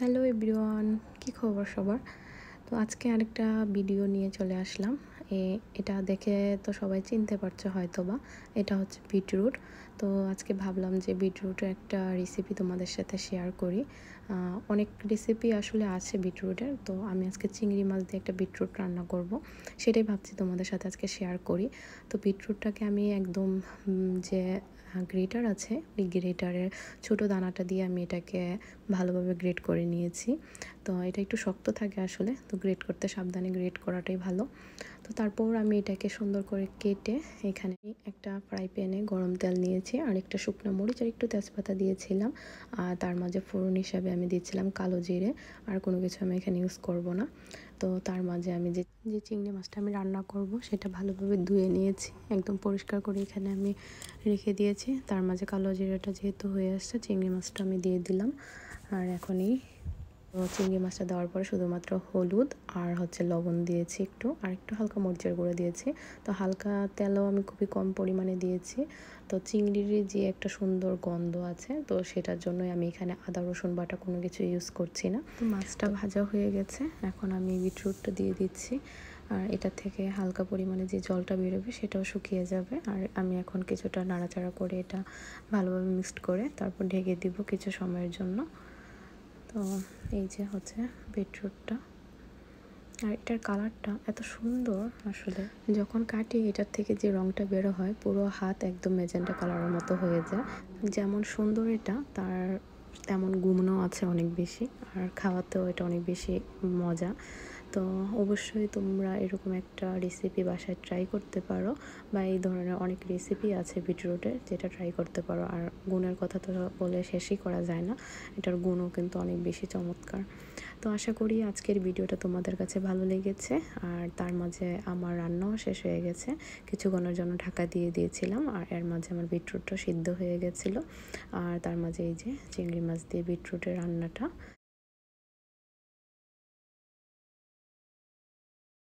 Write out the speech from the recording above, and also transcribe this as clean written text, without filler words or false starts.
Hello everyone, কি খবর সবার? তো আজকে আরেকটা ভিডিও নিয়ে চলে আসলাম। এটা দেখে তো সবাই চিনতে পারছো হয়তোবা। এটা হচ্ছে বিটরুট। তো আজকে ভাবলাম যে বিটরুটের একটা রেসিপি তোমাদের সাথে শেয়ার করি। অনেক রেসিপি আসলে আছে বিটরুটের, তো আমি আজকে চিংড়ি মাছ দিয়ে একটা বিটরুট রান্না করব। সেটাই ভাবছি তোমাদের সাথে আজকে শেয়ার করি। তো বিটরুটটাকে আমি একদম যে গ্রেটার আছে ওই গ্রেটারের ছোটো দানাটা দিয়ে আমি এটাকে ভালোভাবে গ্রেট করে নিয়েছি। তো এটা একটু শক্ত থাকে আসলে, তো গ্রেট করতে সাবধানে গ্রেট করাটাই ভালো। তো তারপর আমি এটাকে সুন্দর করে কেটে এখানে একটা ফ্রাই প্যানে গরম তেল নিয়েছি, আর একটা শুকনো মরিচ আর একটু তেজপাতা দিয়েছিলাম। আর তার মাঝে ফোড়ন হিসাবে আমি দিয়েছিলাম কালো জিরে। আর কোনো কিছু আমি এখানে ইউজ করব না। তো তার মাঝে আমি যে যে চিংড়ি মাছটা আমি রান্না করব সেটা ভালোভাবে ধুয়ে নিয়েছি, একদম পরিষ্কার করে এখানে আমি রেখে দিয়েছি। তার মাঝে কালো জিরাটা যেহেতু হয়ে আসছে, চিংড়ি মাছটা আমি দিয়ে দিলাম। আর এখনই চিংড়ি মাছটা দেওয়ার পরে শুধুমাত্র হলুদ আর লবণ দিয়েছি একটু, আর একটু হালকা মরিচের গুঁড়ো দিয়েছি। তো হালকা তেলও আমি খুবই কম পরিমাণে দিয়েছি। তো চিংড়ির যে একটা সুন্দর গন্ধ আছে, তো সেটার জন্যই আমি এখানে আদা রসুন বাটা কোনো কিছু ইউজ করছি না। তো মাছটা ভাজা হয়ে গেছে, এখন আমি বিটরুটটা দিয়ে দিচ্ছি। আর এটা থেকে হালকা পরিমাণে যে জলটা বেরোবে সেটাও শুকিয়ে যাবে। আর আমি এখন কিছুটা নাড়াচাড়া করে এটা ভালোভাবে মিক্সড করে তারপর ঢেকে দিব কিছু সময়ের জন্য। তো এই যে হচ্ছে বিটরুটটা, আর এটার কালারটা এত সুন্দর আসলে, যখন কাটি এটার থেকে যে রঙটা বেরো হয় পুরো হাত একদম মেজেন্টা কালারের মতো হয়ে যায়। যেমন সুন্দর এটা, তার তেমন গুণও আছে অনেক বেশি, আর খাওয়াতেও এটা অনেক বেশি মজা। তো অবশ্যই তোমরা এরকম একটা রেসিপি বাসায় ট্রাই করতে পারো, বা এই ধরনের অনেক রেসিপি আছে বিটরুটের যেটা ট্রাই করতে পারো। আর গুণের কথা তো বলে শেষই করা যায় না, এটার গুণও কিন্তু অনেক বেশি চমৎকার। তো আশা করি আজকের ভিডিওটা তোমাদের কাছে ভালো লেগেছে। আর তার মাঝে আমার রান্নাও শেষ হয়ে গেছে, কিছুক্ষণের জন্য ঢাকা দিয়ে দিয়েছিলাম, আর এর মাঝে আমার বিটরুটটা সিদ্ধ হয়ে গেছিলো। আর তার মাঝে এই যে চিংড়ি মাছ দিয়ে বিটরুটের রান্নাটা